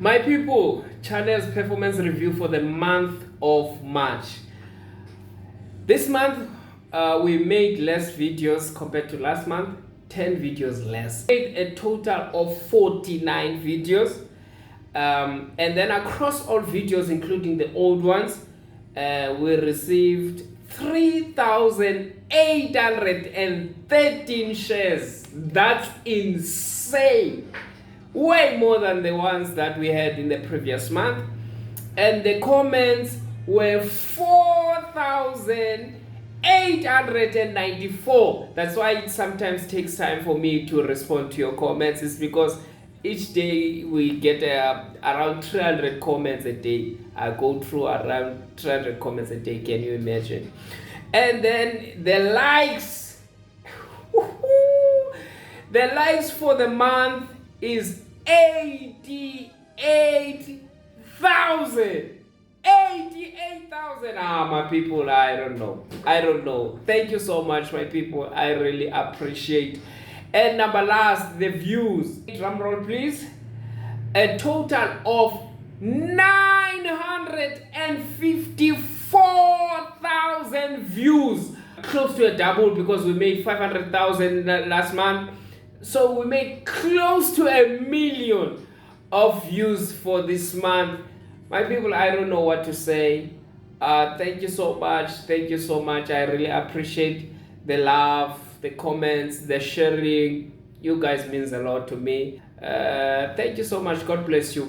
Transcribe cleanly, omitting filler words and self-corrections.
My people, channel's performance review for the month of March. This month, we made less videos compared to last month, 10 videos less. We made a total of 49 videos. And then across all videos, including the old ones, we received 3,813 shares. That's insane. Way more than the ones that we had in the previous month. And the comments were 4,894. That's why it sometimes takes time for me to respond to your comments. It's because each day we get around 300 comments a day. I go through around 300 comments a day. Can you imagine? And then the likes. The likes for the month is 88,000. 88,000. My people, I don't know. Thank you so much, my people. I really appreciate. And number last, the views. Drum roll, please. A total of 954,000 views. Close to a double because we made 500,000 last month. So we made close to 1 million of views for this month. My people, I don't know what to say. Thank you so much. Thank you so much. I really appreciate the love, the comments, the sharing. You guys means a lot to me. Thank you so much. God bless you.